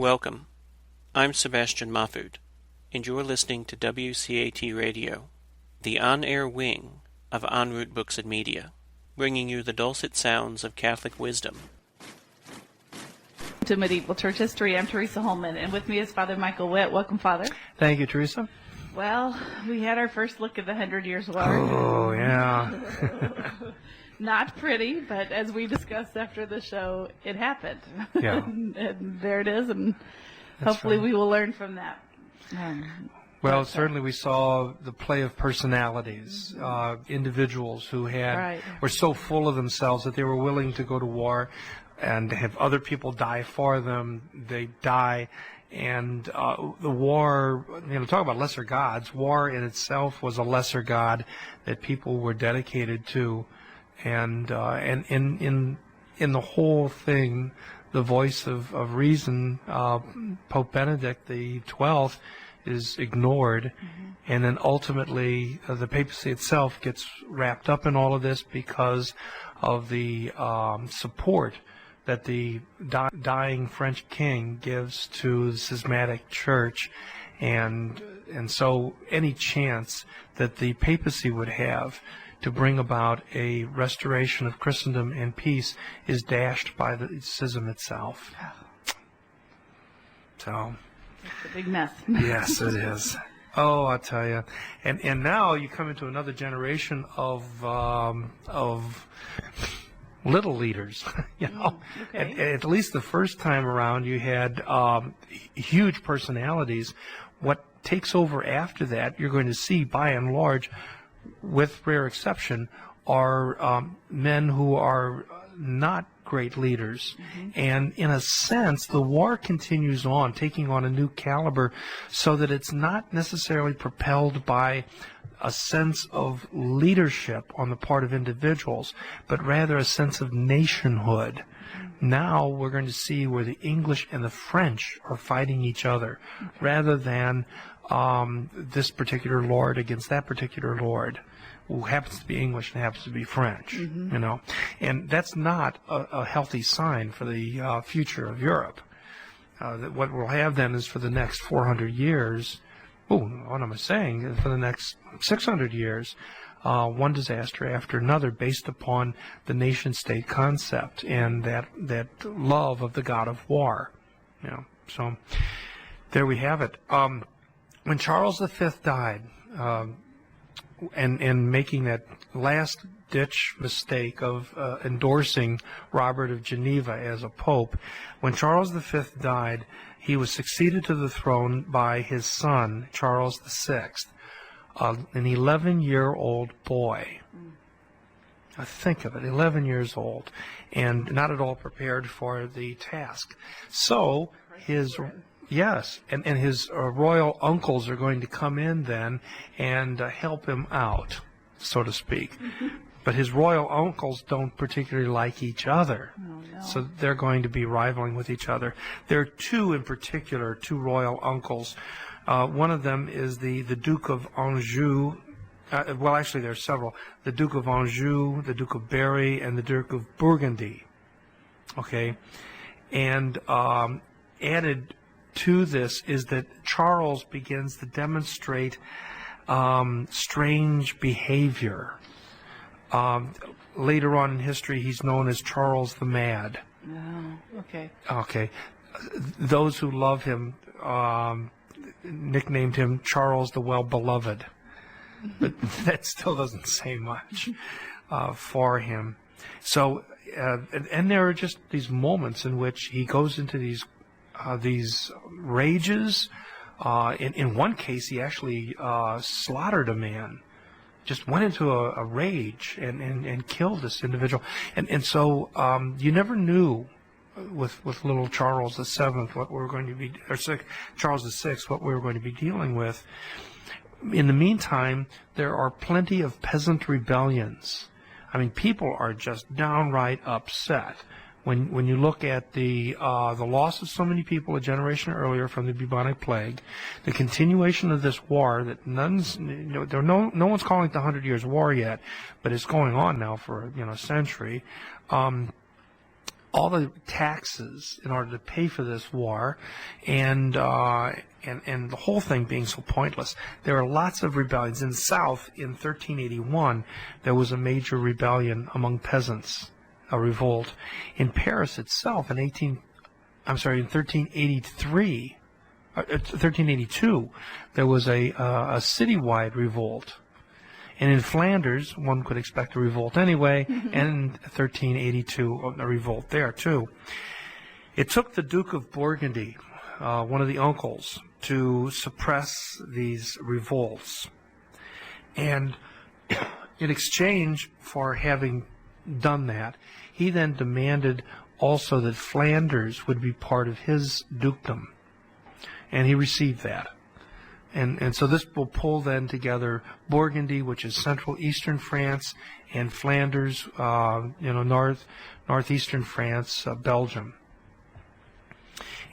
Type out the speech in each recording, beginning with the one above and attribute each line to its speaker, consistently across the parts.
Speaker 1: Welcome. I'm Sebastian Mahfood, and you're listening to WCAT Radio, the on-air wing of En Route Books and Media, bringing you the dulcet sounds of Catholic wisdom.
Speaker 2: To Medieval Church History, I'm Teresa Holman, and with me is Father Michael Witt. Welcome, Father.
Speaker 3: Thank you, Teresa.
Speaker 2: Well, we had our first look at the 100 Years' War.
Speaker 3: Oh, yeah.
Speaker 2: Not pretty, but as we discussed after the show, it happened.
Speaker 3: Yeah.
Speaker 2: And there it is, and
Speaker 3: That's
Speaker 2: hopefully
Speaker 3: right.
Speaker 2: we will learn from that.
Speaker 3: Well, certainly we saw the play of personalities, individuals who were so full of themselves that they were willing to go to war and have other people die for them. They die. And the war, talk about lesser gods. War in itself was a lesser god that people were dedicated to. And in the whole thing, the voice of reason, Pope Benedict the XII, is ignored. Mm-hmm. And then ultimately the papacy itself gets wrapped up in all of this because of the support that the dying French king gives to the schismatic church. And so any chance that the papacy would have to bring about a restoration of Christendom and peace is dashed by the schism itself. So,
Speaker 2: it's a big mess.
Speaker 3: Yes, it is. Oh, I'll tell you. And now you come into another generation of little leaders.
Speaker 2: Okay.
Speaker 3: At least the first time around, you had huge personalities. What takes over after that, you're going to see, by and large, with rare exception, are men who are not great leaders. Mm-hmm. And in a sense, the war continues on, taking on a new caliber, so that it's not necessarily propelled by a sense of leadership on the part of individuals, but rather a sense of nationhood. Mm-hmm. Now we're going to see where the English and the French are fighting each other, rather than this particular lord against that particular lord, who happens to be English and happens to be French. Mm-hmm. And that's not a healthy sign for the future of Europe. What we'll have then is, for the next 400 years, what am I saying? For the next 600 years, one disaster after another, based upon the nation-state concept and that love of the god of war. So there we have it. When Charles V died, and making that last-ditch mistake of endorsing Robert of Geneva as a pope, when Charles V died, he was succeeded to the throne by his son, Charles VI, an 11-year-old boy. Think of it, 11 years old, and not at all prepared for the task. So his royal uncles are going to come in then and help him out, so to speak. Mm-hmm. But his royal uncles don't particularly like each other. Oh, no. So they're going to be rivaling with each other. There are two in particular, two royal uncles. One of them is the Duke of Anjou. Well, actually, there are several. The Duke of Anjou, the Duke of Berry, and the Duke of Burgundy. Okay? And added to this is that Charles begins to demonstrate strange behavior. Later on in history, he's known as Charles the Mad.
Speaker 2: Oh, okay.
Speaker 3: Okay. Those who love him nicknamed him Charles the Well-Beloved. But that still doesn't say much for him. So, and there are just these moments in which he goes into these rages. In one case, he actually slaughtered a man. Just went into a rage and killed this individual. And so you never knew with little Charles VII what we were going to be, or Charles VI, what we were going to be dealing with. In the meantime, there are plenty of peasant rebellions. I mean, people are just downright upset. When you look at the loss of so many people a generation earlier from the bubonic plague, the continuation of this war that no one's calling it the 100 Years' War yet, but it's going on now for a century. all the taxes in order to pay for this war, and the whole thing being so pointless. There are lots of rebellions. In the South, in 1381, there was a major rebellion among peasants, a revolt. In Paris itself, in 1382, there was a citywide revolt. And in Flanders, one could expect a revolt anyway, and in 1382, a revolt there too. It took the Duke of Burgundy, one of the uncles, to suppress these revolts. And in exchange for having done that, he then demanded also that Flanders would be part of his dukedom. And he received that. And so this will pull then together Burgundy, which is central eastern France, and Flanders, northeastern France, Belgium.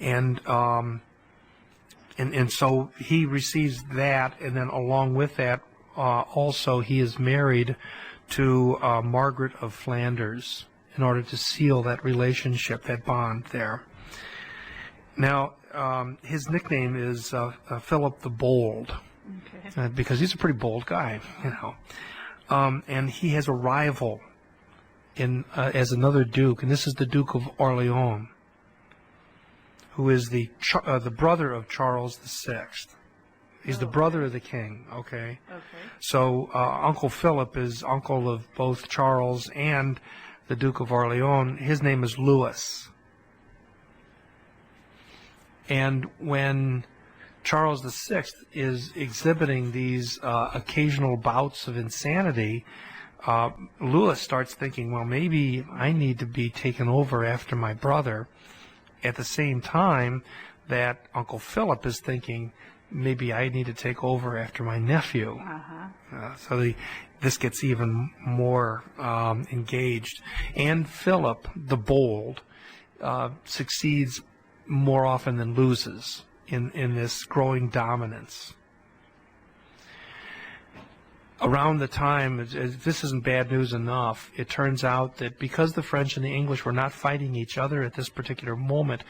Speaker 3: And so he receives that, and then along with that, also he is married to Margaret of Flanders in order to seal that relationship, that bond there. Now, his nickname is Philip the Bold, because he's a pretty bold guy, and he has a rival as another duke, and this is the Duke of Orleans, who is the brother of Charles VI. He's the brother of the king. Okay. So Uncle Philip is uncle of both Charles and the Duke of Orleans. His name is Louis. And when Charles VI is exhibiting these occasional bouts of insanity, Louis starts thinking, well, maybe I need to be taken over after my brother. At the same time that Uncle Philip is thinking, maybe I need to take over after my nephew. So this gets even more engaged. And Philip, the Bold, succeeds more often than loses in this growing dominance. Around the time, if this isn't bad news enough, it turns out that because the French and the English were not fighting each other at this particular moment,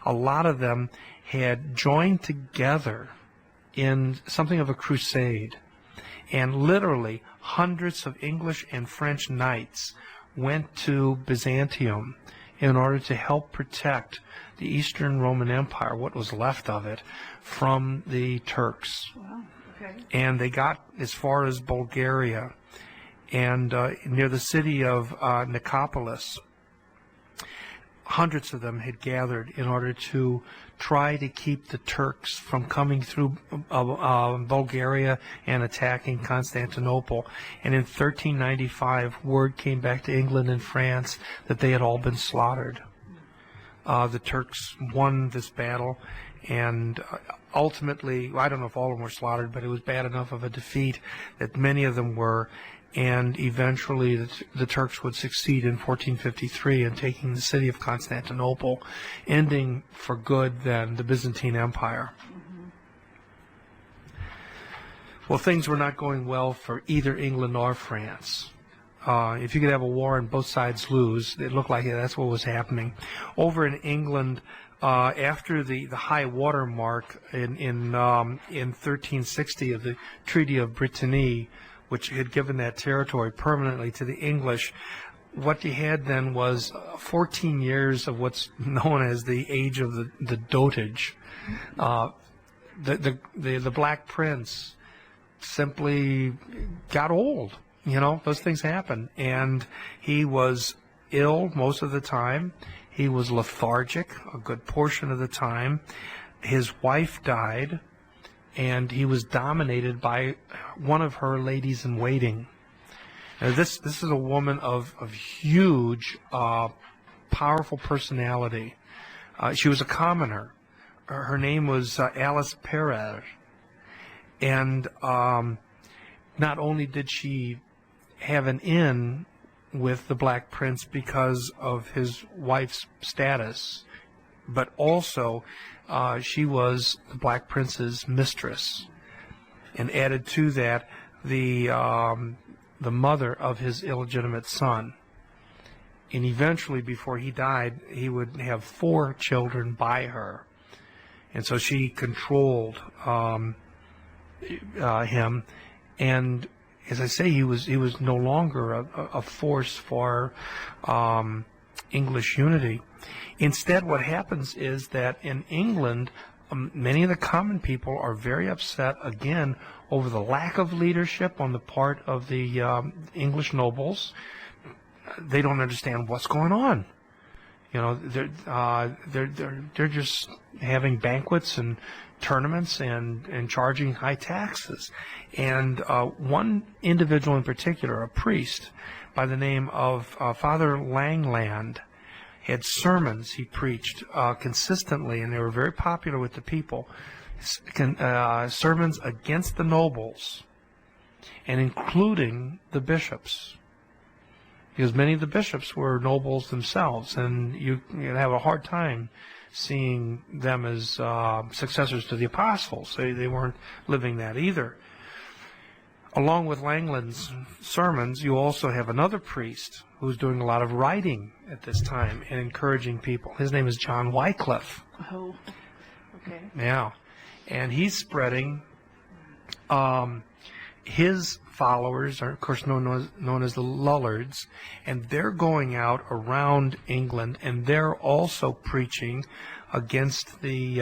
Speaker 3: a lot of them had joined together in something of a crusade. And literally hundreds of English and French knights went to Byzantium in order to help protect the Eastern Roman Empire, what was left of it, from the Turks.
Speaker 2: Wow. Okay.
Speaker 3: And they got as far as Bulgaria, and near the city of Nicopolis, hundreds of them had gathered in order to try to keep the Turks from coming through Bulgaria and attacking Constantinople. And in 1395, word came back to England and France that they had all been slaughtered. The Turks won this battle, and ultimately, I don't know if all of them were slaughtered, but it was bad enough of a defeat that many of them were, and eventually the Turks would succeed in 1453 in taking the city of Constantinople, ending for good then the Byzantine Empire. Well, things were not going well for either England or France. If you could have a war and both sides lose, it looked like that's what was happening. Over in England, after the high water mark in 1360 of the Treaty of Brittany, which had given that territory permanently to the English, what you had then was 14 years of what's known as the age of the dotage. The Black Prince simply got old. Those things happen. And he was ill most of the time. He was lethargic a good portion of the time. His wife died, and he was dominated by one of her ladies-in-waiting. Now, this is a woman of huge, powerful personality. She was a commoner. Her name was Alice Perez. And not only did she have an in with the Black Prince because of his wife's status, but also she was the Black Prince's mistress, and added to that the mother of his illegitimate son. And eventually, before he died, he would have 4 children by her. And so she controlled him. And as I say, he was no longer a force for English unity. Instead, what happens is that in England, many of the common people are very upset again over the lack of leadership on the part of the English nobles. They don't understand what's going on. You know, they're just having banquets and tournaments and charging high taxes. And one individual in particular, a priest by the name of Father Langland, had sermons he preached consistently, and they were very popular with the people. Sermons against the nobles, and including the bishops, because many of the bishops were nobles themselves, and you'd have a hard time seeing them as successors to the apostles. They weren't living that either. Along with Langland's sermons, you also have another priest who's doing a lot of writing at this time and encouraging people. His name is John Wycliffe.
Speaker 2: Oh, okay.
Speaker 3: Yeah. And he's spreading his followers are, of course, known as the Lollards, and they're going out around England, and they're also preaching against the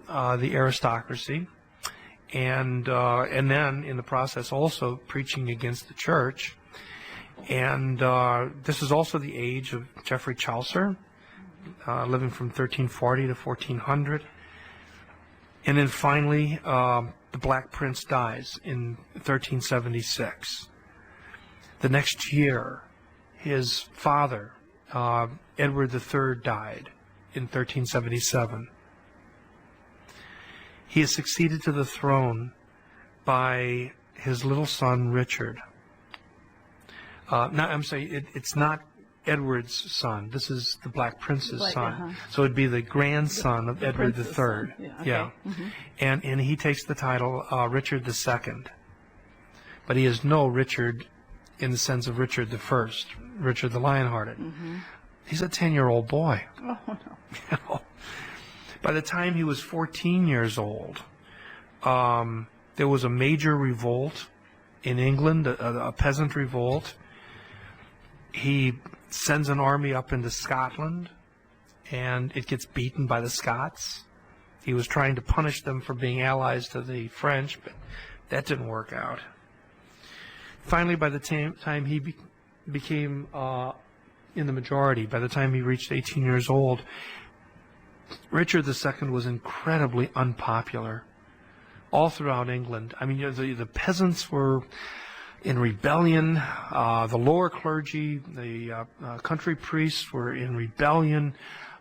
Speaker 3: aristocracy, and then in the process also preaching against the church. And this is also the age of Geoffrey Chaucer, living from 1340 to 1400. And then finally, the Black Prince dies in 1376. The next year, his father, Edward III, died in 1377. He is succeeded to the throne by his little son, Richard. It's not Edward's son. This is the Black Prince's son. So it'd be the grandson of Edward III.
Speaker 2: Yeah. Okay.
Speaker 3: Yeah.
Speaker 2: Mm-hmm.
Speaker 3: And he takes the title Richard II. But he is no Richard in the sense of Richard I, Richard the Lionhearted.
Speaker 2: Mm-hmm.
Speaker 3: He's a 10-year-old boy.
Speaker 2: Oh, no.
Speaker 3: You know? By the time he was 14 years old, there was a major revolt in England, a peasant revolt. He sends an army up into Scotland, and it gets beaten by the Scots. He was trying to punish them for being allies to the French, but that didn't work out. Finally, by the time he became in the majority, by the time he reached 18 years old, Richard II was incredibly unpopular all throughout England. I mean, the peasants were in rebellion. The lower clergy, the country priests were in rebellion.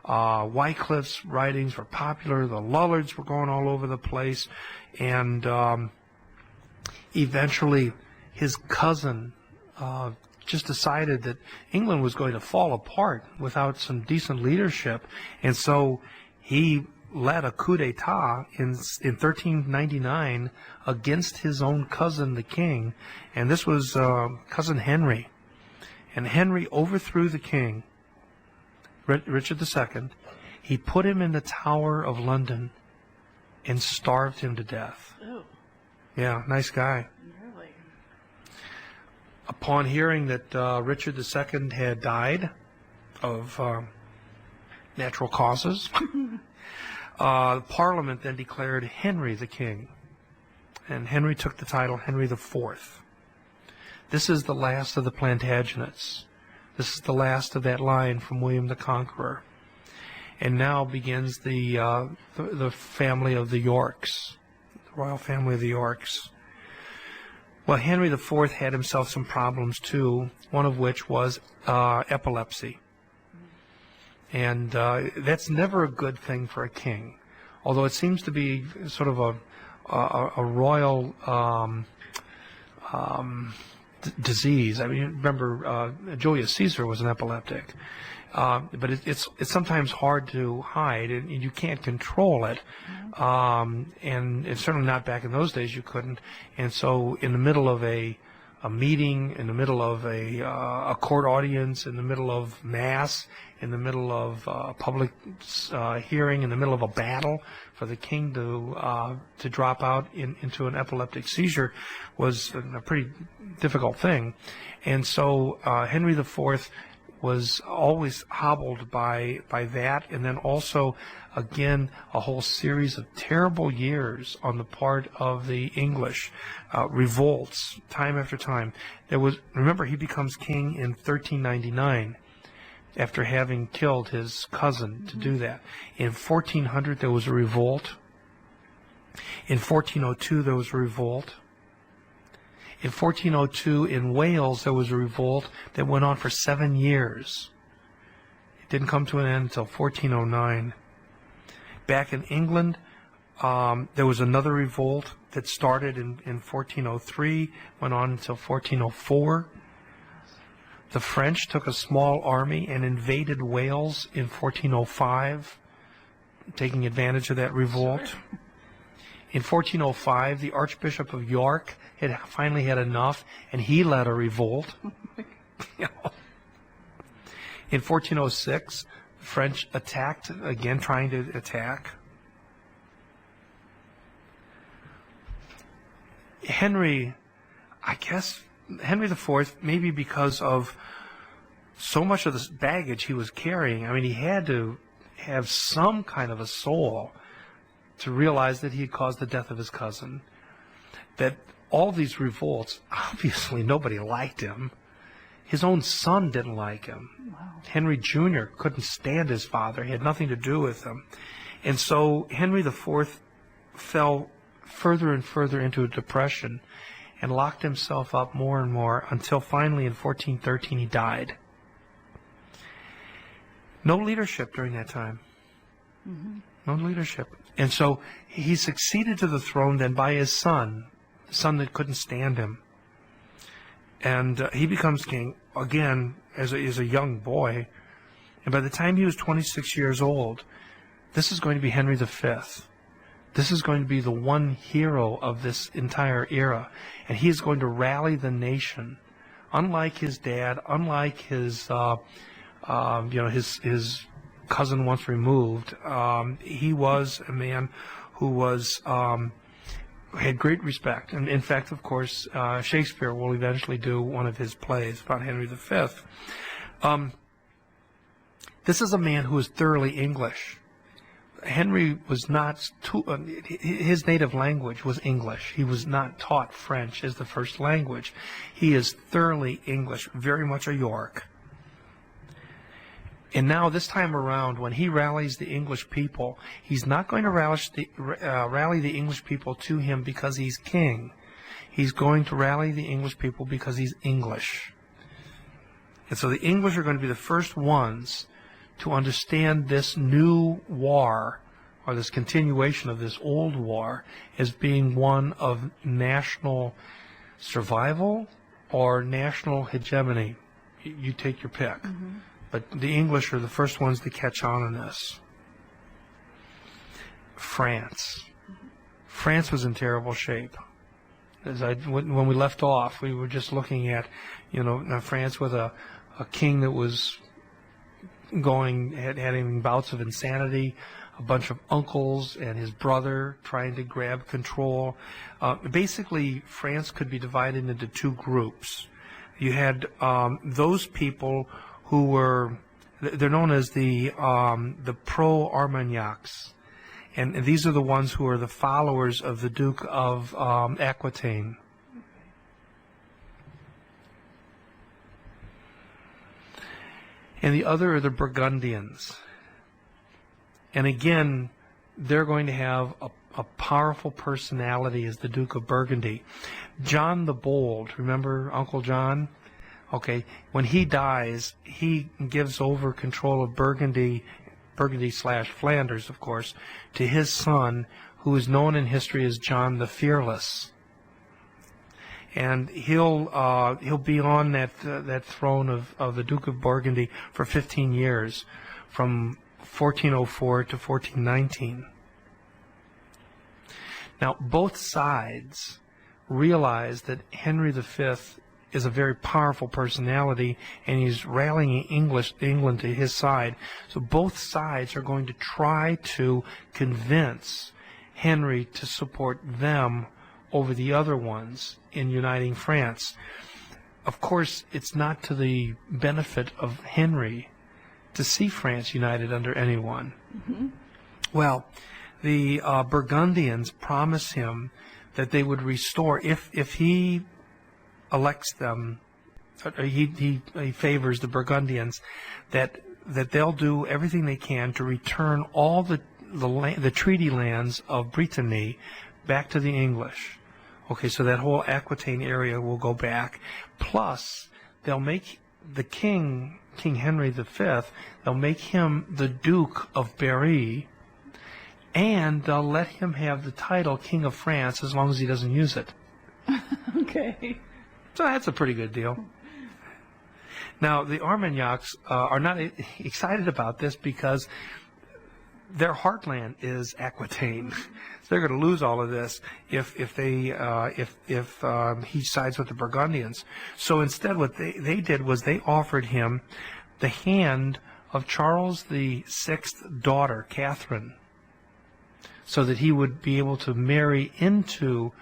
Speaker 3: Wycliffe's writings were popular. The Lollards were going all over the place. And eventually his cousin just decided that England was going to fall apart without some decent leadership. And so he led a coup d'etat in 1399 against his own cousin, the king, and this was cousin Henry. And Henry overthrew the king, Richard II. He put him in the Tower of London and starved him to death.
Speaker 2: Oh.
Speaker 3: Yeah, nice guy.
Speaker 2: Really?
Speaker 3: Upon hearing that Richard II had died of natural causes, Parliament then declared Henry the king, and Henry took the title Henry IV. This is the last of the Plantagenets. This is the last of that line from William the Conqueror. And now begins the family of the Yorks, the royal family of the Yorks. Well, Henry IV had himself some problems too, one of which was epilepsy. And that's never a good thing for a king, although it seems to be sort of a royal disease. I mean, remember Julius Caesar was an epileptic, but it's sometimes hard to hide, and you can't control it. And it's certainly not back in those days. You couldn't. And so, in the middle of a a meeting, in the middle of a court audience, in the middle of mass, in the middle of a public hearing, in the middle of a battle, for the king to drop out into an epileptic seizure was a pretty difficult thing. And so Henry IV was always hobbled by that, and then also, again, a whole series of terrible years on the part of the English, revolts, time after time. Remember, he becomes king in 1399, after having killed his cousin to do that. In 1400, there was a revolt. In 1402, there was a revolt. In 1402, in Wales, there was a revolt that went on for 7 years. It didn't come to an end until 1409. Back in England, there was another revolt that started in 1403, went on until 1404. The French took a small army and invaded Wales in 1405, taking advantage of that revolt.
Speaker 2: Sure.
Speaker 3: In 1405, the Archbishop of York had finally had enough, and he led a revolt. In 1406, the French attacked, again trying to attack. Henry IV, maybe because of so much of this baggage he was carrying, I mean, he had to have some kind of a soul to realize that he had caused the death of his cousin, that all these revolts, obviously nobody liked him. His own son didn't like him.
Speaker 2: Wow.
Speaker 3: Henry Jr. couldn't stand his father. He had nothing to do with him. And so Henry IV fell further and further into a depression and locked himself up more and more until finally in 1413 he died. No leadership during that time.
Speaker 2: Mm-hmm.
Speaker 3: No leadership. And so he succeeded to the throne then by his son, the son that couldn't stand him. And he becomes king again as a young boy. And by the time he was 26 years old, this is going to be Henry V. This is going to be the one hero of this entire era. And he is going to rally the nation. Unlike his dad, unlike his cousin once removed, he was a man who was had great respect. And in fact, of course, Shakespeare will eventually do one of his plays about Henry V. This is a man who is thoroughly English. Henry was not his native language was English. He was not taught French as the first language. He is thoroughly English, very much a York. And now this time around, when he rallies the English people, he's not going to rally the English people to him because he's king. He's going to rally the English people because he's English. And so the English are going to be the first ones to understand this new war, or this continuation of this old war, as being one of national survival or national hegemony. You take your pick. Mm-hmm. But the English are the first ones to catch on in this. France. France was in terrible shape. When we left off, we were just looking at, France with a king that was having bouts of insanity, a bunch of uncles and his brother trying to grab control. Basically, France could be divided into two groups. You had those people who they're known as the pro-Armagnacs, and these are the ones who are the followers of the Duke of Aquitaine. And the other are the Burgundians. And again, they're going to have a powerful personality as the Duke of Burgundy. John the Bold, remember Uncle John? Okay, when he dies, he gives over control of Burgundy/Flanders, of course, to his son, who is known in history as John the Fearless. And he'll be on that throne of the Duke of Burgundy for 15 years, from 1404 to 1419. Now, both sides realize that Henry V is a very powerful personality, and he's rallying England to his side. So both sides are going to try to convince Henry to support them over the other ones in uniting France. Of course, it's not to the benefit of Henry to see France united under anyone.
Speaker 2: Mm-hmm.
Speaker 3: Well, the Burgundians promise him that they would restore, if he elects them, he favors the Burgundians, that they'll do everything they can to return all the treaty lands of Brittany back to the English. Okay, so that whole Aquitaine area will go back. Plus, they'll make the King Henry V, they'll make him the Duke of Berry, and they'll let him have the title King of France as long as he doesn't use it.
Speaker 2: Okay.
Speaker 3: So that's a pretty good deal. Now, the Armagnacs are not excited about this because their heartland is Aquitaine. So they're going to lose all of this if he sides with the Burgundians. So instead, what they did was they offered him the hand of Charles VI's daughter, Catherine, so that he would be able to marry into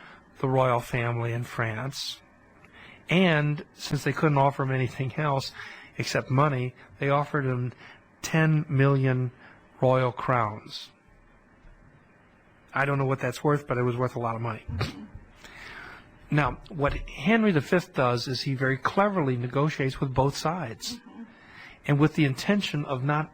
Speaker 3: the royal family in France. And since they couldn't offer him anything else except money, they offered him 10 million royal crowns. I don't know what that's worth, but it was worth a lot of money. Now, what Henry V does is he very cleverly negotiates with both sides, and with the intention of not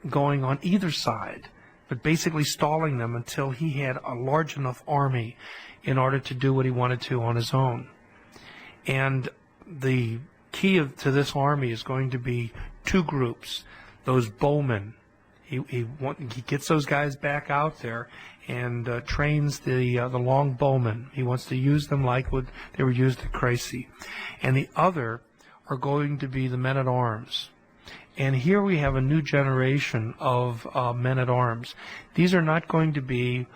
Speaker 3: going on either side, but basically stalling them until he had a large enough army in order to do what he wanted to on his own. And the key to this army is going to be two groups, those bowmen. He gets those guys back out there and trains the long bowmen. He wants to use them like what they were used at Crécy. And the other are going to be the men-at-arms. And here we have a new generation of men-at-arms. These are not going to be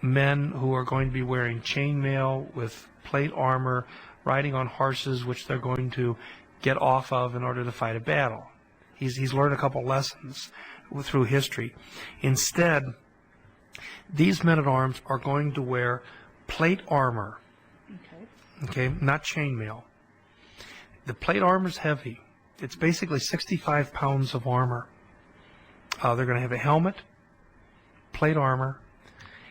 Speaker 3: men who are going to be wearing chainmail with plate armor, riding on horses which they're going to get off of in order to fight a battle. He's learned a couple lessons through history. Instead, these men-at-arms are going to wear plate armor, okay, not chainmail. The plate armor is heavy. It's basically 65 pounds of armor. They're going to have a helmet, plate armor.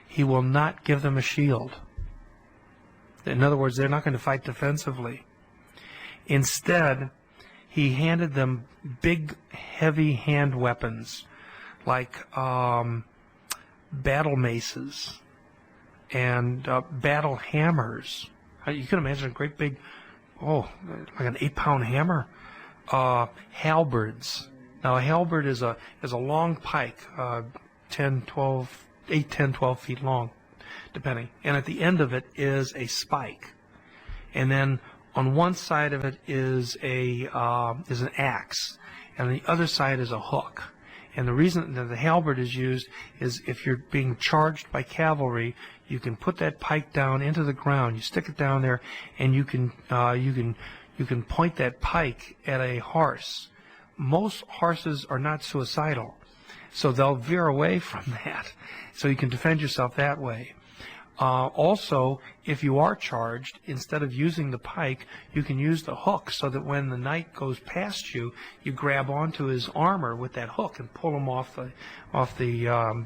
Speaker 3: He will not give them a shield. In other words, they're not going to fight defensively. Instead, he handed them big, heavy hand weapons like battle maces and battle hammers. You can imagine a great big, like an 8-pound hammer. Halberds. Now, a halberd is a long pike, 10, 12 feet long, depending. And at the end of it is a spike. And then on one side of it is an axe, and on the other side is a hook. And the reason that the halberd is used is if you're being charged by cavalry, you can put that pike down into the ground. You stick it down there, and you can point that pike at a horse. Most horses are not suicidal, so they'll veer away from that. So you can defend yourself that way. Also, if you are charged, instead of using the pike, you can use the hook so that when the knight goes past you, you grab onto his armor with that hook and pull him off the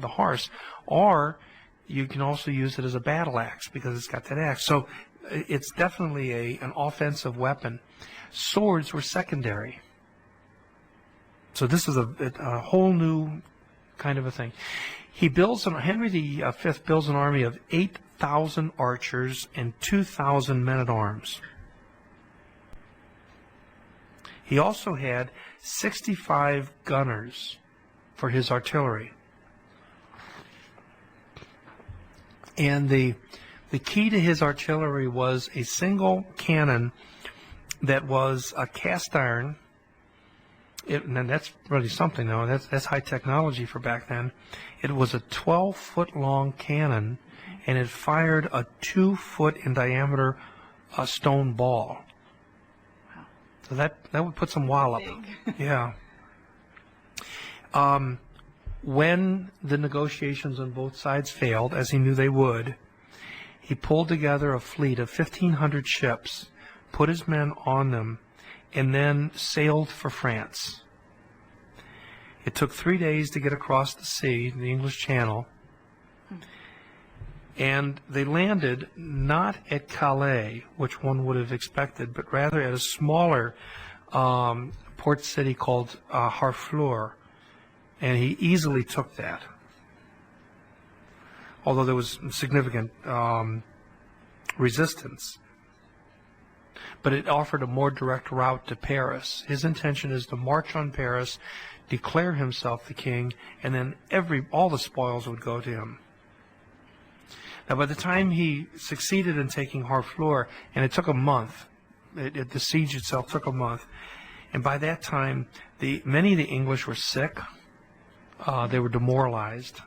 Speaker 3: horse. Or you can also use it as a battle axe because it's got that axe. So it's definitely an offensive weapon. Swords were secondary. So this is a whole new kind of a thing. Henry V builds an army of 8,000 archers and 2,000 men-at-arms. He also had 65 gunners for his artillery. And the key to his artillery was a single cannon that was a cast iron. And that's really something, though. That's high technology for back then. It was a 12-foot-long cannon, and it fired a 2-foot in diameter stone ball. So that would put some wallop.
Speaker 2: Big.
Speaker 3: Yeah. When the negotiations on both sides failed, as he knew they would, he pulled together a fleet of 1,500 ships, put his men on them, and then sailed for France. It took 3 days to get across the sea, the English Channel, and they landed not at Calais, which one would have expected, but rather at a smaller port city called Harfleur, and he easily took that, although there was significant resistance. But it offered a more direct route to Paris. His intention is to march on Paris, declare himself the king, and then all the spoils would go to him. Now, by the time he succeeded in taking Harfleur, and it took a month, the siege itself took a month, and by that time, many of the English were sick. They were demoralized.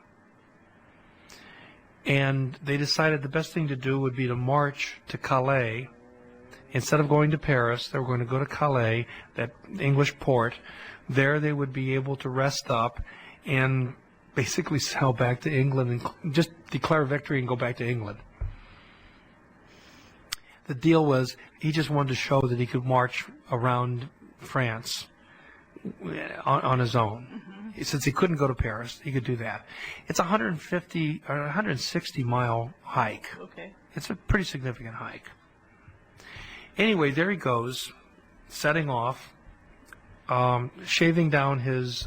Speaker 3: And they decided the best thing to do would be to march to Calais. Instead of going to Paris, they were going to go to Calais, that English port. There they would be able to rest up and basically sail back to England and just declare victory and go back to England. The deal was he just wanted to show that he could march around France on his own. Mm-hmm. Since he couldn't go to Paris, he could do that. It's a 150 or 160 mile hike.
Speaker 2: Okay.
Speaker 3: It's a pretty significant hike. Anyway, there he goes, setting off, shaving down his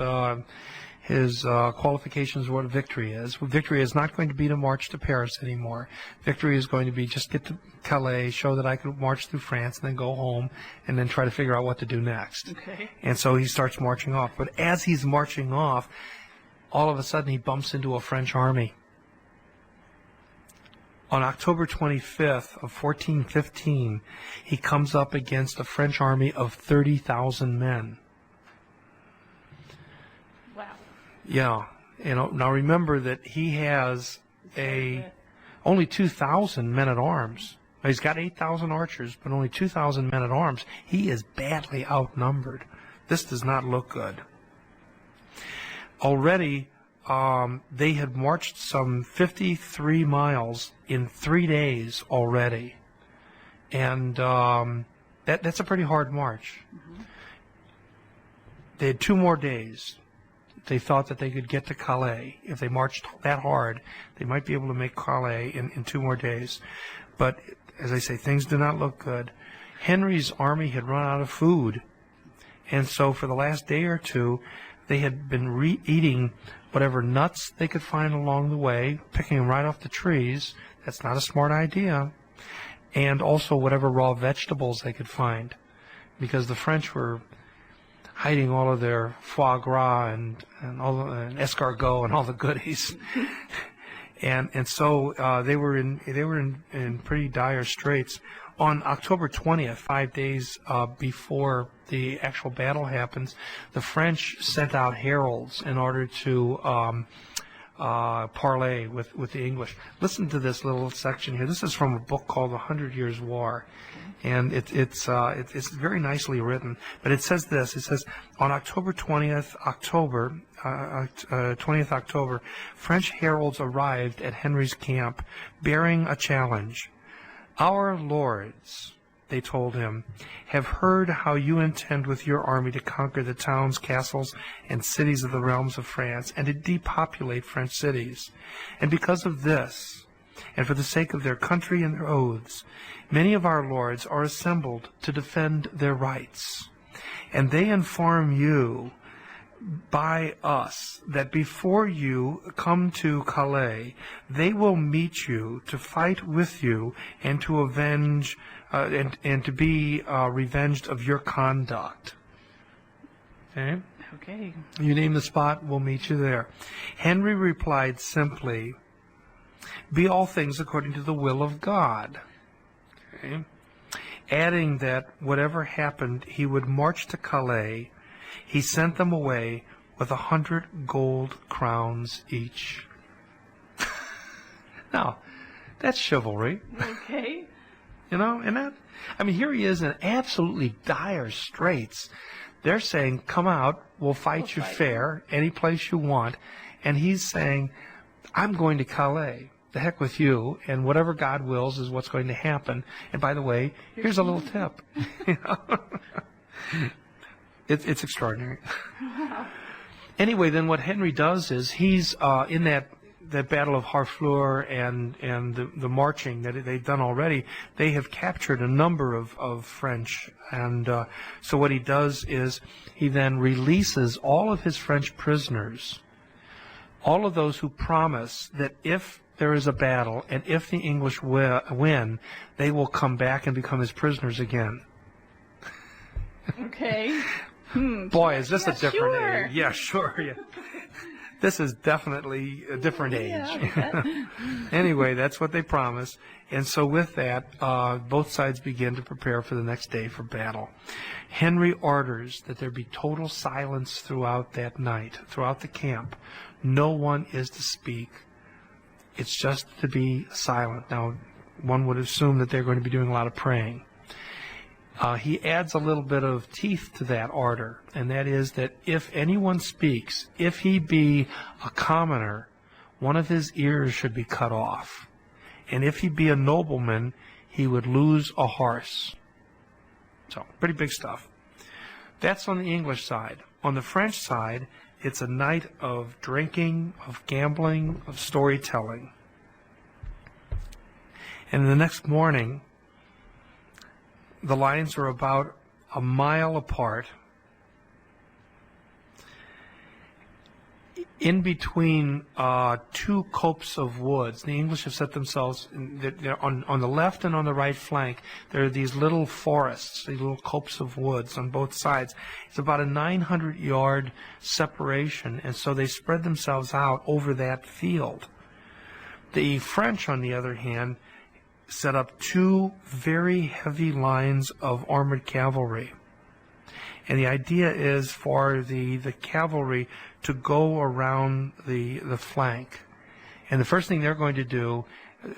Speaker 3: qualifications for what victory is. Victory is not going to be to march to Paris anymore. Victory is going to be just get to Calais, show that I could march through France, and then go home, and then try to figure out what to do next.
Speaker 2: Okay. And
Speaker 3: so he starts marching off. But as he's marching off, all of a sudden he bumps into a French army. On October 25th of 1415, he comes up against a French army of 30,000 men.
Speaker 2: Wow.
Speaker 3: Yeah. Now remember that he has only 2,000 men-at-arms. He's got 8,000 archers, but only 2,000 men-at-arms. He is badly outnumbered. This does not look good. Already, they had marched some 53 miles in 3 days already. And that's a pretty hard march. Mm-hmm. They had 2 more days. They thought that they could get to Calais. If they marched that hard, they might be able to make Calais in 2 more days. But, as I say, things do not look good. Henry's army had run out of food. And so for the last day or two, they had been eating whatever nuts they could find along the way, picking them right off the trees. That's not a smart idea. And also whatever raw vegetables they could find, because the French were hiding all of their foie gras and escargot and all the goodies. and so they were in pretty dire straits. On October 20th, 5 days before the actual battle happens, the French sent out heralds in order to parley with the English. Listen to this little section here. This is from a book called The 100 Years' War, and it's very nicely written. But it says this. It says, on October 20th, French heralds arrived at Henry's camp bearing a challenge. Our lords, they told him, have heard how you intend with your army to conquer the towns, castles, and cities of the realms of France, and to depopulate French cities. And because of this, and for the sake of their country and their oaths, many of our lords are assembled to defend their rights. And they inform you by us that before you come to Calais, they will meet you to fight with you and to avenge and to be revenged of your conduct. Okay?
Speaker 2: Okay.
Speaker 3: You name the spot, we'll meet you there. Henry replied simply, be all things according to the will of God. Okay? Adding that whatever happened, he would march to Calais. He sent them away with 100 gold crowns each. Now, that's chivalry.
Speaker 2: Okay.
Speaker 3: You know, and that, I mean, here he is in absolutely dire straits. They're saying, come out, we'll fight you fair, any place you want. And he's saying, I'm going to Calais. The heck with you, and whatever God wills is what's going to happen. And by the way, here's a little tip. You know? It's extraordinary. Anyway, then what Henry does is he's in that Battle of Harfleur and the marching that they've done already, they have captured a number of French. And so what he does is he then releases all of his French prisoners, all of those who promise that if there is a battle and if the English win, they will come back and become his prisoners again.
Speaker 2: Okay.
Speaker 3: Boy, is this a different
Speaker 2: sure.
Speaker 3: age. Yeah, sure. Yeah. This is definitely a different age.
Speaker 2: Yeah,
Speaker 3: Anyway, that's what they promise. And so with that, both sides begin to prepare for the next day for battle. Henry orders that there be total silence throughout that night, throughout the camp. No one is to speak. It's just to be silent. Now, one would assume that they're going to be doing a lot of praying. He adds a little bit of teeth to that order, and that is that if anyone speaks, if he be a commoner, one of his ears should be cut off. And if he be a nobleman, he would lose a horse. So, pretty big stuff. That's on the English side. On the French side, it's a night of drinking, of gambling, of storytelling. And the next morning, the lines are about a mile apart. In between two copse of woods, the English have set themselves on the left and on the right flank. There are these little forests, these little copse of woods on both sides. It's about a 900-yard separation, and so they spread themselves out over that field. The French, on the other hand, set up two very heavy lines of armored cavalry. And the idea is for the cavalry to go around the flank. And the first thing they're going to do,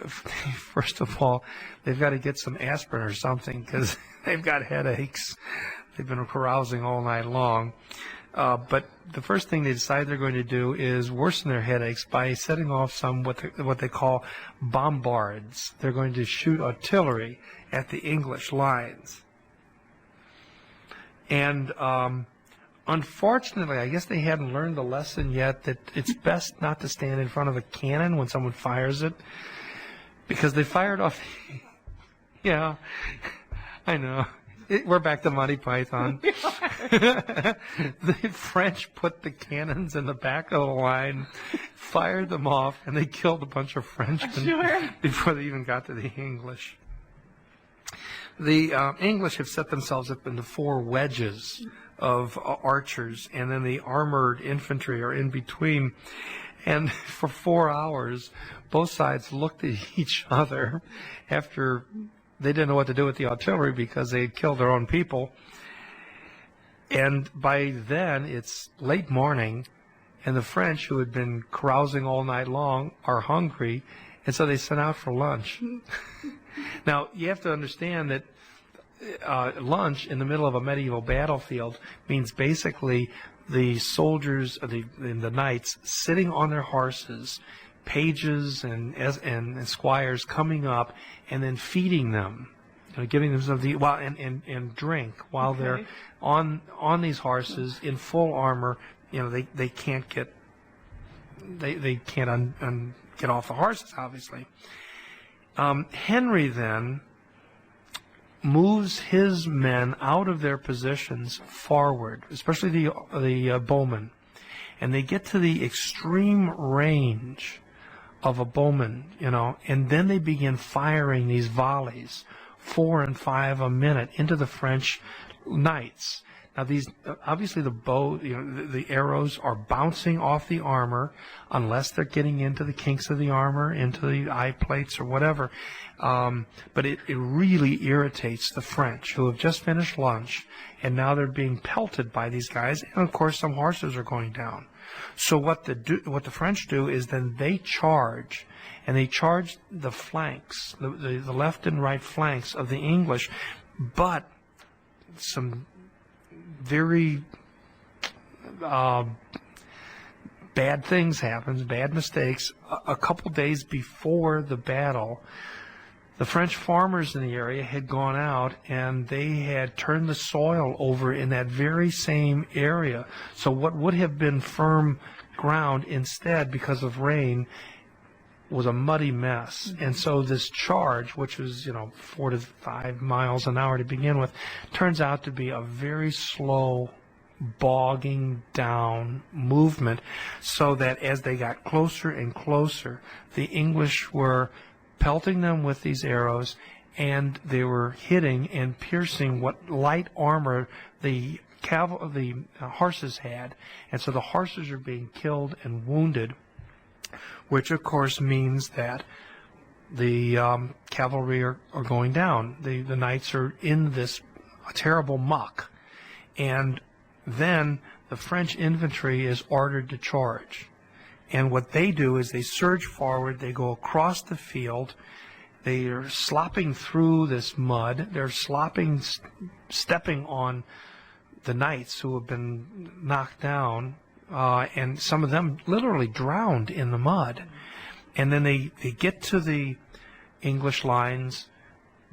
Speaker 3: first of all, they've got to get some aspirin or something because they've got headaches. They've been carousing all night long. But the first thing they decide they're going to do is worsen their headaches by setting off some what they call bombards. They're going to shoot artillery at the English lines. And unfortunately, I guess they hadn't learned the lesson yet that it's best not to stand in front of a cannon when someone fires it, because they fired off. Yeah, I know. We're back to Monty Python. The French put the cannons in the back of the line, fired them off, and they killed a bunch of Frenchmen before they even got to the English. The English have set themselves up into four wedges of archers, and then the armored infantry are in between. And for 4 hours, both sides looked at each other after they didn't know what to do with the artillery because they had killed their own people. And by then, it's late morning, and the French, who had been carousing all night long, are hungry, and so they sent out for lunch. Now, you have to understand that lunch in the middle of a medieval battlefield means basically the soldiers, the knights, sitting on their horses, pages and squires coming up and then feeding them, giving them something, and drink while they're on these horses in full armor. They can't get get off the horses, obviously. Henry then moves his men out of their positions forward, especially the bowmen, and they get to the extreme range of a bowman, and then they begin firing these volleys, 4 and 5 a minute, into the French knights. Now, these obviously the arrows are bouncing off the armor, unless they're getting into the kinks of the armor, into the eye plates or whatever. But it really irritates the French, who have just finished lunch, and now they're being pelted by these guys. And of course, some horses are going down. So what the French do is then they charge, and they charge the flanks, the left and right flanks of the English, but some very bad things happen, bad mistakes. A couple days before the battle, the French farmers in the area had gone out and they had turned the soil over in that very same area. So what would have been firm ground instead, because of rain, was a muddy mess. And so this charge, which was 4 to 5 miles an hour to begin with, turns out to be a very slow, bogging down movement, so that as they got closer and closer, the English were pelting them with these arrows, and they were hitting and piercing what light armor the horses had. And so the horses are being killed and wounded, which of course means that the cavalry are going down. The knights are in this terrible muck. And then the French infantry is ordered to charge. And what they do is they surge forward, they go across the field, they are slopping through this mud, they're stepping on the knights who have been knocked down, and some of them literally drowned in the mud. And then they get to the English lines,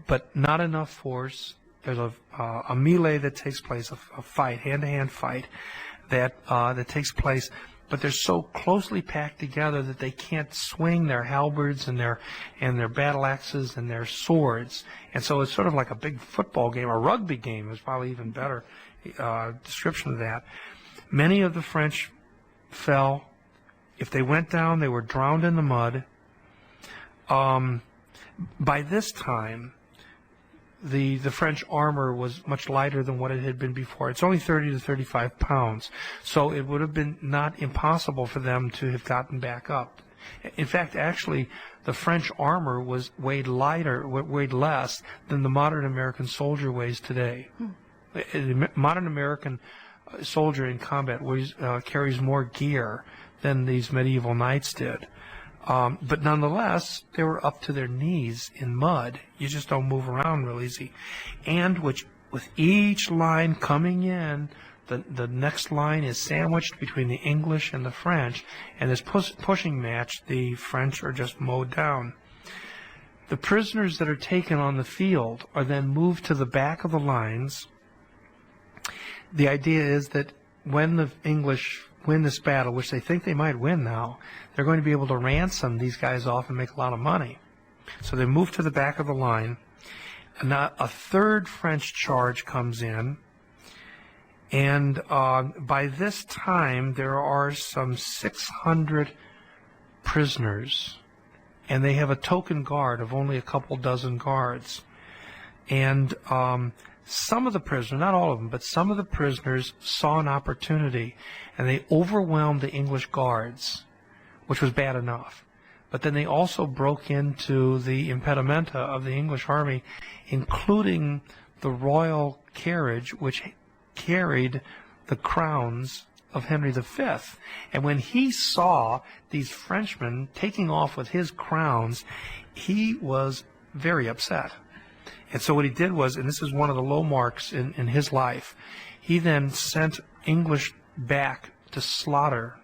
Speaker 3: but not enough force. There's a melee that takes place, a fight, hand-to-hand fight that takes place. But they're so closely packed together that they can't swing their halberds and their battle axes and their swords. And so it's sort of like a big football game. A rugby game is probably even better description of that. Many of the French fell. If they went down, they were drowned in the mud. By this time, the French armor was much lighter than what it had been before. It's only 30 to 35 pounds, so it would have been not impossible for them to have gotten back up. In fact, actually, the French armor weighed less than the modern American soldier weighs today. The modern American soldier in combat carries more gear than these medieval knights did. But nonetheless, they were up to their knees in mud. You just don't move around real easy. And with each line coming in, the next line is sandwiched between the English and the French. And this pushing match, the French are just mowed down. The prisoners that are taken on the field are then moved to the back of the lines. The idea is that when the English win this battle, which they think they might win now, they're going to be able to ransom these guys off and make a lot of money. So they move to the back of the line. And now a third French charge comes in. And by this time, there are some 600 prisoners. And they have a token guard of only a couple dozen guards. And some of the prisoners, not all of them, but some of the prisoners saw an opportunity, and they overwhelmed the English guards, which was bad enough. But then they also broke into the impedimenta of the English army, including the royal carriage, which carried the crowns of Henry V. And when he saw these Frenchmen taking off with his crowns, he was very upset. And so what he did was, and this is one of the low marks in his life, he then sent English back to slaughter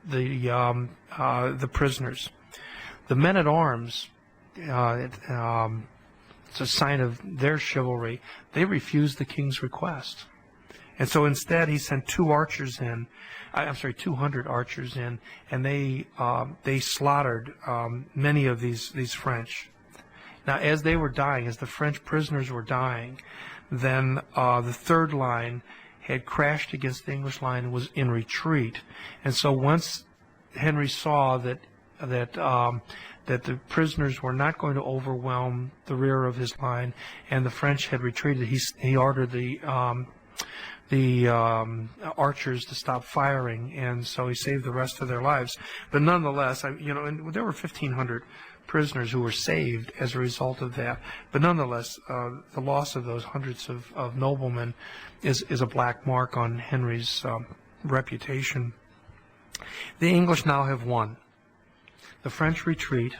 Speaker 3: the prisoners. The men-at-arms, it's a sign of their chivalry, they refused the king's request. And so instead he sent 200 archers in, and they slaughtered many of these French. Now, as they were dying, as the French prisoners were dying, then the third line had crashed against the English line and was in retreat. And so once Henry saw that the prisoners were not going to overwhelm the rear of his line, and the French had retreated, he ordered the archers to stop firing, and so he saved the rest of their lives. But nonetheless, and there were 1,500 prisoners who were saved as a result of that. But nonetheless, the loss of those hundreds of noblemen is a black mark on Henry's reputation. The English now have won. The French retreat.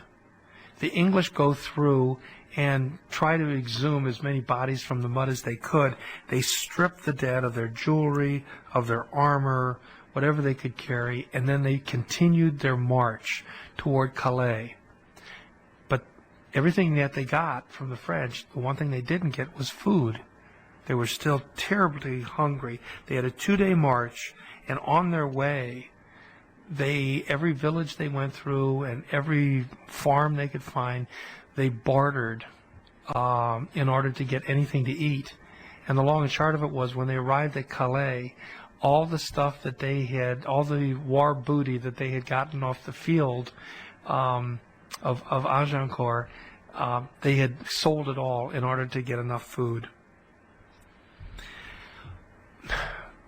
Speaker 3: The English go through and try to exhume as many bodies from the mud as they could. They strip the dead of their jewelry, of their armor, whatever they could carry, and then they continued their march toward Calais. But everything that they got from the French, the one thing they didn't get was food. They were still terribly hungry. They had a 2-day march, and on their way, every village they went through and every farm they could find, they bartered in order to get anything to eat. And the long and short of it was, when they arrived at Calais, all the stuff that they had, all the war booty that they had gotten off the field of Agincourt, they had sold it all in order to get enough food.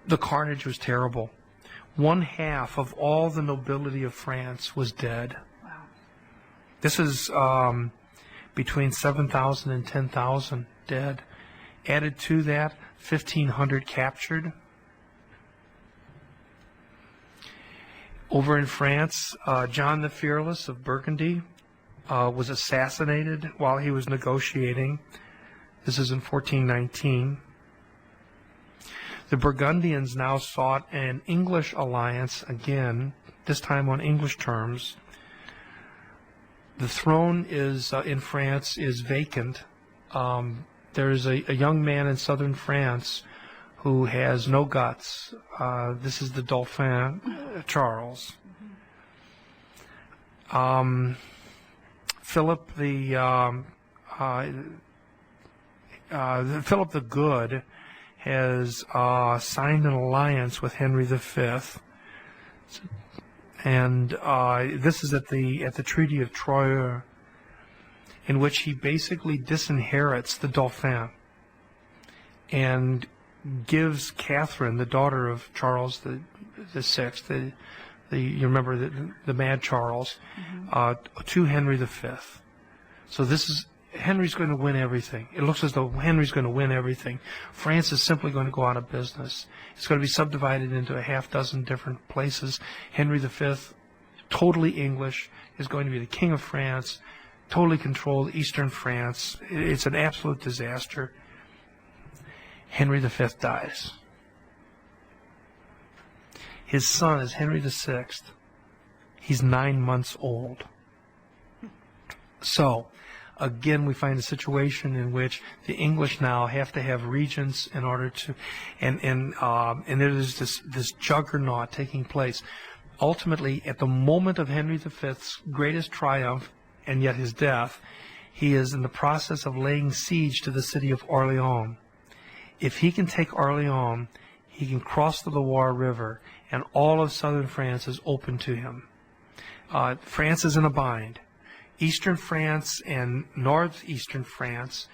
Speaker 3: The carnage was terrible. 1/2 of all the nobility of France was dead.
Speaker 2: Wow.
Speaker 3: This is between 7,000 and 10,000 dead. Added to that, 1,500 captured. Over in France, John the Fearless of Burgundy was assassinated while he was negotiating. This is in 1419. The Burgundians now sought an English alliance again, this time on English terms. The throne is in France is vacant. There is a young man in southern France who has no guts. This is the Dauphin, Charles. Philip the Good has signed an alliance with Henry V, and this is at the Treaty of Troyes, in which he basically disinherits the Dauphin and gives Catherine, the daughter of Charles the Sixth, you remember the Mad Charles, to Henry V. So Henry's going to win everything. It looks as though Henry's going to win everything. France is simply going to go out of business. It's going to be subdivided into a 6 different places. Henry V, totally English, is going to be the king of France, totally control eastern France. It's an absolute disaster. Henry V dies. His son is Henry VI. He's 9 months old. So, again, we find a situation in which the English now have to have regents in order to, and there is this juggernaut taking place. Ultimately, at the moment of Henry V's greatest triumph, and yet his death, he is in the process of laying siege to the city of Orleans. If he can take Orleans, he can cross the Loire River, and all of southern France is open to him. France is in a bind. Eastern France and northeastern France,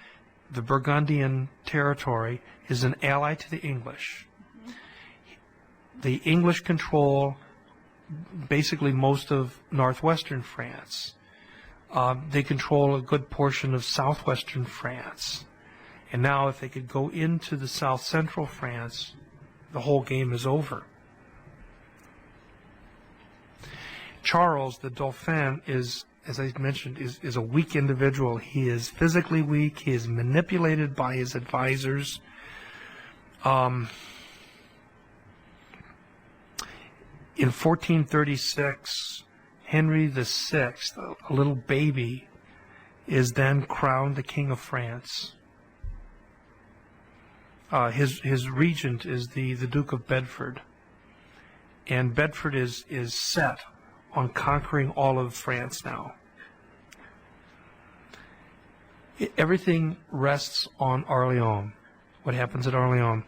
Speaker 3: the Burgundian territory, is an ally to the English. The English control basically most of northwestern France. They control a good portion of southwestern France. And now if they could go into the south central France, the whole game is over. Charles, the Dauphin, is, as I mentioned, is a weak individual. He is physically weak. He is manipulated by his advisors. In 1436, Henry VI, a little baby, is then crowned the King of France. His regent is the Duke of Bedford. And Bedford is set on conquering all of France now. Everything rests on Orleans, what happens at Orleans.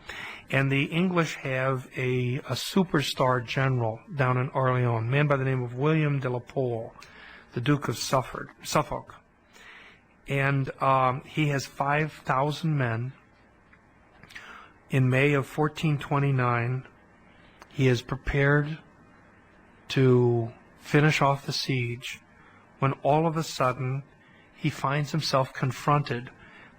Speaker 3: And the English have a superstar general down in Orleans, a man by the name of William de la Pole, the Duke of Suffolk. And he has 5,000 men. In May of 1429, he is prepared to finish off the siege when all of a sudden he finds himself confronted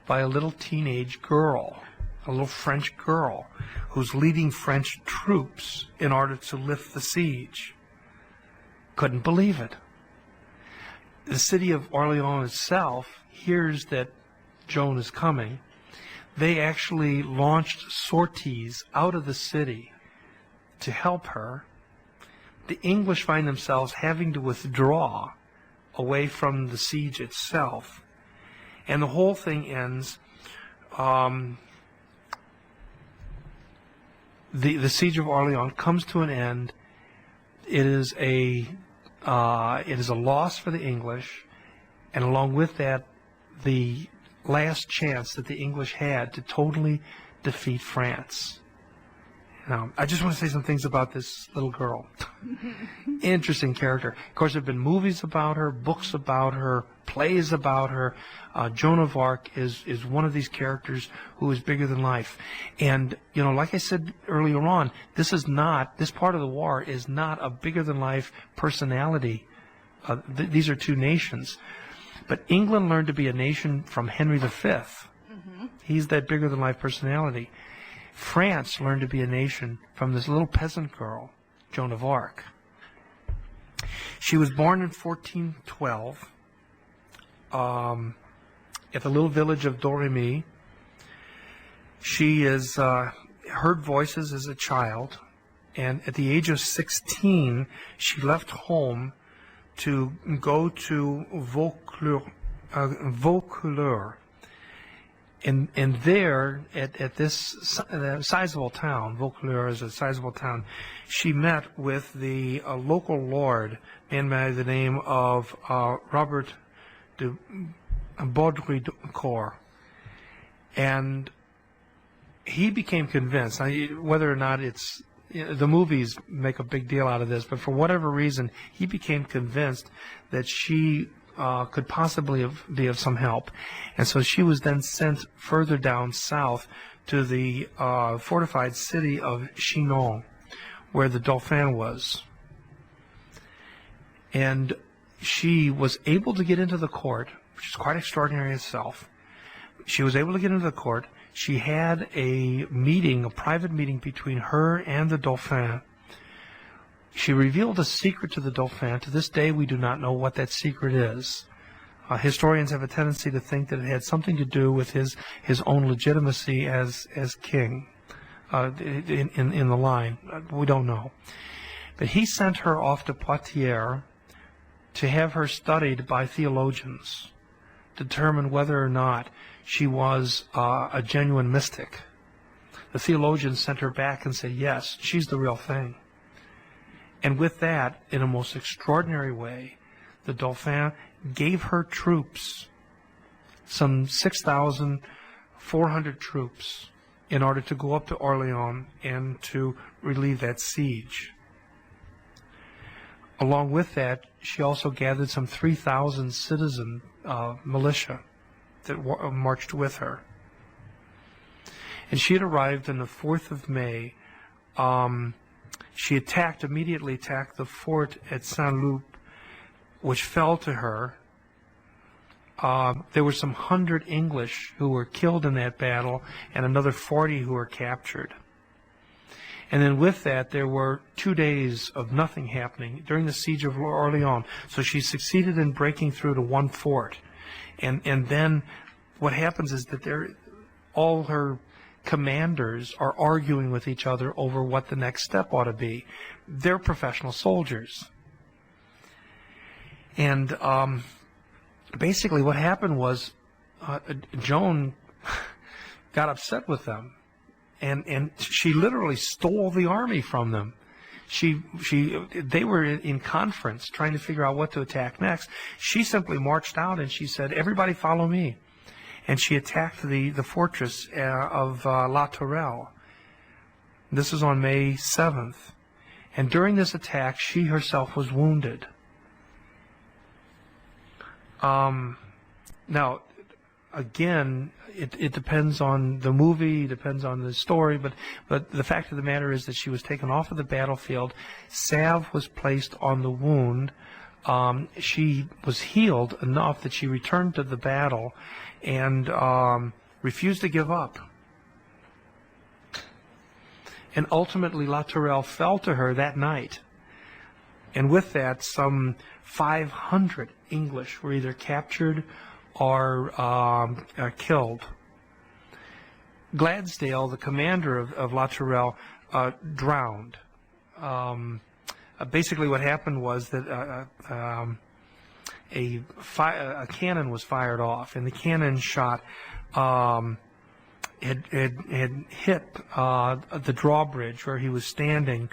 Speaker 3: by a little teenage girl, a little French girl, who's leading French troops in order to lift the siege. couldn't believe it. The city of Orleans itself hears that Joan is coming. They actually launched sorties out of the city to help her. The English find themselves having to withdraw away from the siege itself. And the whole thing ends. The siege of Orleans comes to an end. It is a loss for the English, and along with that, the last chance that the English had to totally defeat France. Now, I just want to say some things about this little girl. Interesting character. Of course, there have been movies about her, books about her, plays about her. Joan of Arc is one of these characters who is bigger than life. And, you know, like I said earlier on, this part of the war is not a bigger than life personality. These are two nations. But England learned to be a nation from Henry V. Mm-hmm. He's that bigger than life personality. France learned to be a nation from this little peasant girl, Joan of Arc. She was born in 1412 at the little village of Domremy. She is heard voices as a child, and at the age of 16, she left home to go to Vaucouleurs. And there, at this sizable town, Vaucouleurs is a sizable town, she met with the local lord, a man by the name of Robert de Baudricourt. And he became convinced, whether or not it's, the movies make a big deal out of this, but for whatever reason, he became convinced that she could possibly be of some help. And so she was then sent further down south to the fortified city of Chinon, where the Dauphin was. And she was able to get into the court, which is quite extraordinary itself. She was able to get into the court. She had a meeting, a private meeting between her and the Dauphin. She revealed a secret to the Dauphin. To this day, we do not know what that secret is. Historians have a tendency to think that it had something to do with his own legitimacy as king in the line. We don't know. But he sent her off to Poitiers to have her studied by theologians, to determine whether or not she was a genuine mystic. The theologians sent her back and said, yes, she's the real thing. And with that, in a most extraordinary way, the Dauphin gave her troops, some 6,400 troops, in order to go up to Orleans and to relieve that siege. Along with that, she also gathered some 3,000 citizen militia that marched with her. And she had arrived on the 4th of May. She immediately attacked the fort at Saint-Loup, which fell to her. There were some 100 English who were killed in that battle, and another 40 who were captured. And then with that, there were 2 days of nothing happening during the siege of Orleans. So she succeeded in breaking through to one fort. And then what happens is that all her commanders are arguing with each other over what the next step ought to be. They're professional soldiers. And basically what happened was Joan got upset with them. And she literally stole the army from them. They were in conference trying to figure out what to attack next. She simply marched out and she said, everybody follow me. And she attacked the fortress of La Tourelle. This was on May 7th. And during this attack, she herself was wounded. Now, again, it depends on the movie, depends on the story, but the fact of the matter is that she was taken off of the battlefield. Salve was placed on the wound. She was healed enough that she returned to the battle and refused to give up. And ultimately, La Tourelle fell to her that night. And with that, some 500 English were either captured or killed. Gladsdale, the commander of La Tourelle, drowned. Basically what happened was that a cannon was fired off, and the cannon shot had hit the drawbridge where he was standing.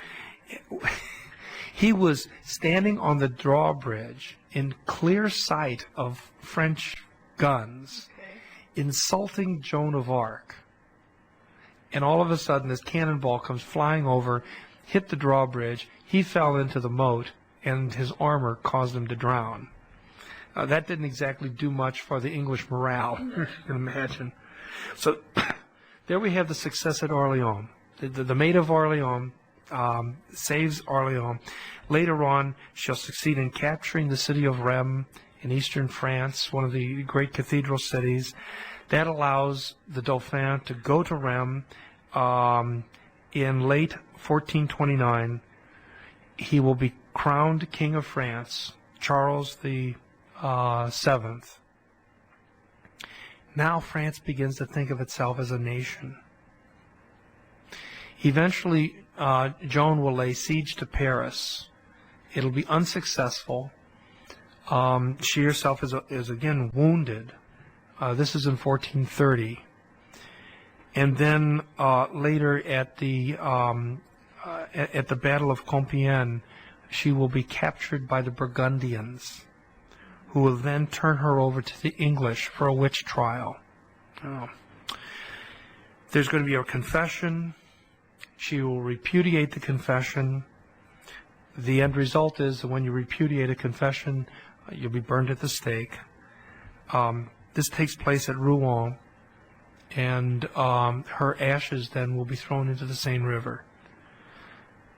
Speaker 3: He was standing on the drawbridge in clear sight of French guns, insulting Joan of Arc. And all of a sudden, this cannonball comes flying over, hit the drawbridge. He fell into the moat, and his armor caused him to drown. That didn't exactly do much for the English morale, you can imagine. So there we have the success at Orleans. The Maid of Orleans saves Orleans. Later on, she'll succeed in capturing the city of Rheims in eastern France, one of the great cathedral cities. That allows the Dauphin to go to Rheims. In late 1429, he will be crowned King of France, Charles the Seventh. Now France begins to think of itself as a nation. Eventually, Joan will lay siege to Paris. It'll be unsuccessful. She herself is again wounded. This is in 1430. And then later at the Battle of Compiègne, she will be captured by the Burgundians, who will then turn her over to the English for a witch trial. There's going to be a confession. She will repudiate the confession. The end result is that when you repudiate a confession, you'll be burned at the stake. This takes place at Rouen, and her ashes then will be thrown into the Seine River.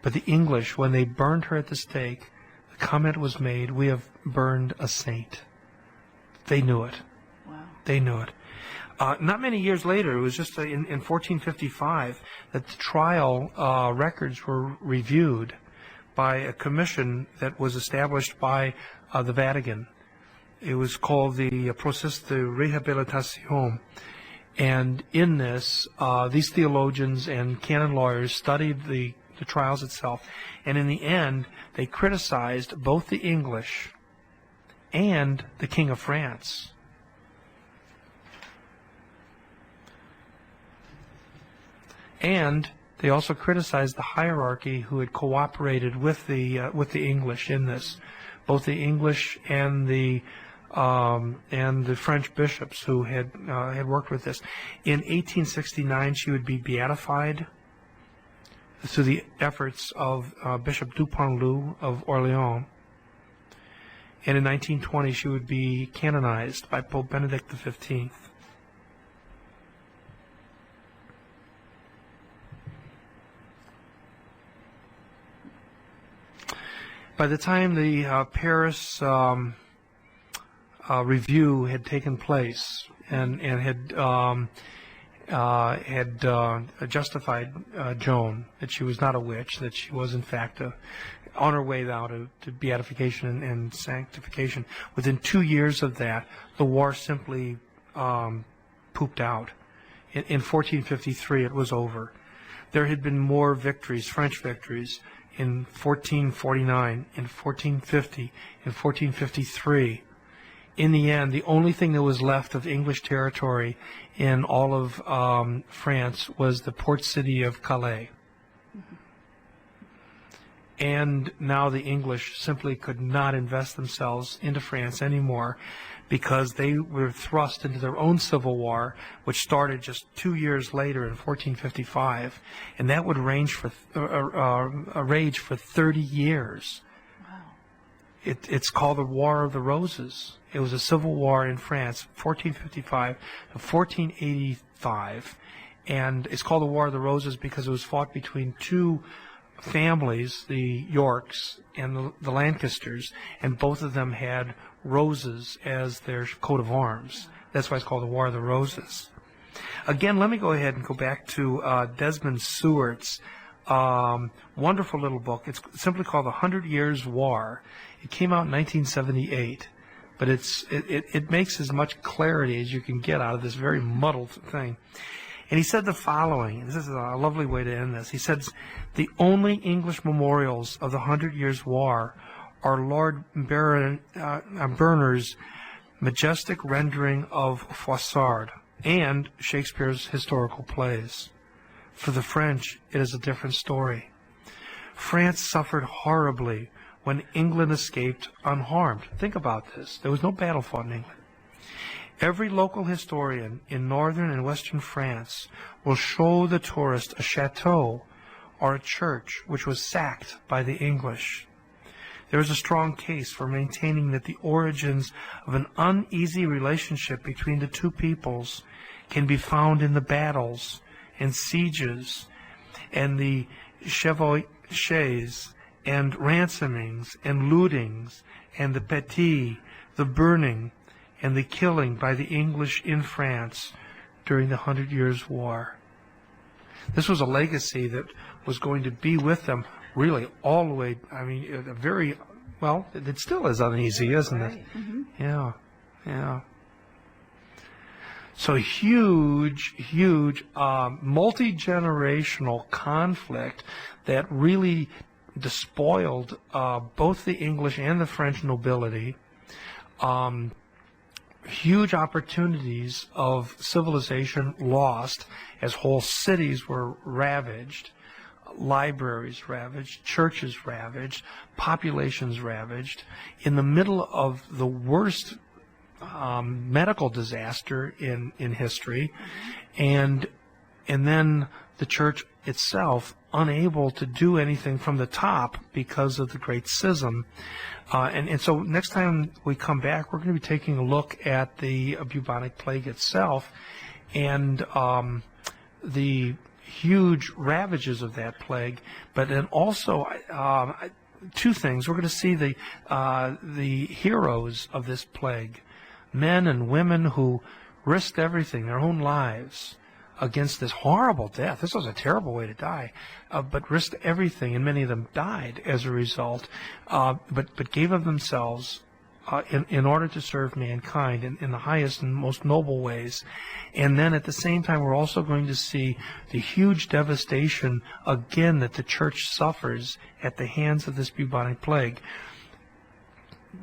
Speaker 3: But the English, when they burned her at the stake, the comment was made, "We have burned a saint." They knew it.
Speaker 2: Wow.
Speaker 3: They knew it. Not many years later, it was just in 1455, that the trial records were reviewed by a commission that was established by the Vatican. It was called the Procès de Réhabilitation. And in this, these theologians and canon lawyers studied the trials itself. And in the end, they criticized both the English and the King of France. And they also criticized the hierarchy who had cooperated with the English in this, both the English and the French bishops who had worked with this. In 1869, she would be beatified through the efforts of Bishop Dupanloup of Orleans, and in 1920 she would be canonized by Pope Benedict XV. By the time the Paris review had taken place and had justified Joan, that she was not a witch, that she was in fact on her way now to beatification and sanctification, within 2 years of that, the war simply pooped out. In 1453, it was over. There had been more victories, French victories, in 1449, in 1450, in 1453. In the end, the only thing that was left of English territory in all of France was the port city of Calais. And now the English simply could not invest themselves into France anymore, because they were thrust into their own civil war, which started just 2 years later in 1455, and that would rage for 30 years.
Speaker 2: Wow.
Speaker 3: It's called the War of the Roses. It was a civil war in France, 1455 to 1485, and it's called the War of the Roses because it was fought between two families, the Yorks and the Lancasters, and both of them had roses as their coat of arms. That's why it's called the War of the Roses. Again, let me go ahead and go back to Desmond Stewart's Wonderful little book. It's simply called The 100 Years' War. It came out in 1978, but it makes as much clarity as you can get out of this very muddled thing. And he said the following, and this is a lovely way to end this. He said, the only English memorials of the 100 Years' War are Lord Berners' majestic rendering of Froissart and Shakespeare's historical plays. For the French, it is a different story. France suffered horribly when England escaped unharmed. Think about this. There was no battle fought in England. Every local historian in northern and western France will show the tourist a chateau or a church which was sacked by the English. There is a strong case for maintaining that the origins of an uneasy relationship between the two peoples can be found in the battles and sieges and the chevauchés and ransomings and lootings and the petit, the burning, and the killing by the English in France during the 100 Years' War. This was a legacy that was going to be with them really all the way, I mean, it still is uneasy, isn't it?
Speaker 2: Mm-hmm.
Speaker 3: Yeah. So huge, multi-generational conflict that really despoiled both the English and the French nobility. Huge opportunities of civilization lost as whole cities were ravaged, libraries ravaged, churches ravaged, populations ravaged, in the middle of the worst medical disaster in history, and then the church itself unable to do anything from the top because of the Great Schism. And so next time we come back, we're going to be taking a look at the bubonic plague itself and the huge ravages of that plague, but then also two things. We're going to see the heroes of this plague, men and women who risked everything, their own lives, against this horrible death. This was a terrible way to die, but risked everything, and many of them died as a result, but gave of themselves in order to serve mankind in the highest and most noble ways. And then at the same time, we're also going to see the huge devastation, again, that the church suffers at the hands of this bubonic plague.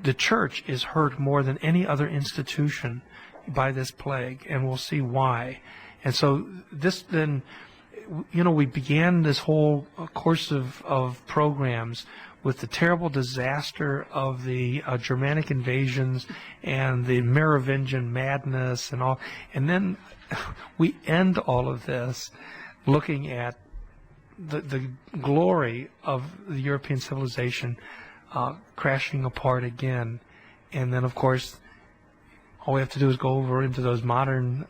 Speaker 3: The church is hurt more than any other institution by this plague, and we'll see why. And so this then, we began this whole course of programs with the terrible disaster of the Germanic invasions and the Merovingian madness and all. And then we end all of this looking at the glory of the European civilization crashing apart again. And then, of course, all we have to do is go over into those modern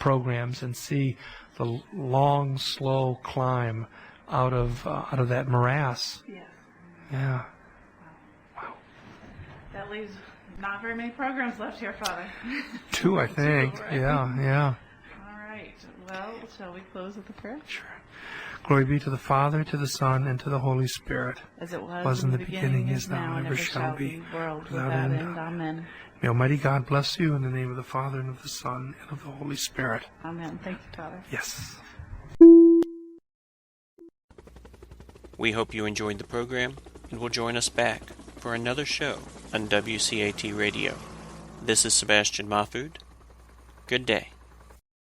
Speaker 3: programs and see the long, slow climb out of that morass.
Speaker 2: Yes.
Speaker 3: Yeah.
Speaker 2: Wow. That leaves not very many programs left here, Father.
Speaker 3: Two, I think.
Speaker 2: Two, right?
Speaker 3: Yeah.
Speaker 2: All right. Well, shall we close with a prayer?
Speaker 3: Sure. Glory be to the Father, to the Son, and to the Holy Spirit.
Speaker 2: As it was in the beginning, is now, and ever shall be, world without end. Amen.
Speaker 3: May Almighty God bless you in the name of the Father, and of the Son, and of the Holy Spirit.
Speaker 2: Amen. Thank you, Father.
Speaker 3: Yes.
Speaker 1: We hope you enjoyed the program and will join us back for another show on WCAT Radio. This is Sebastian Mahfood. Good day.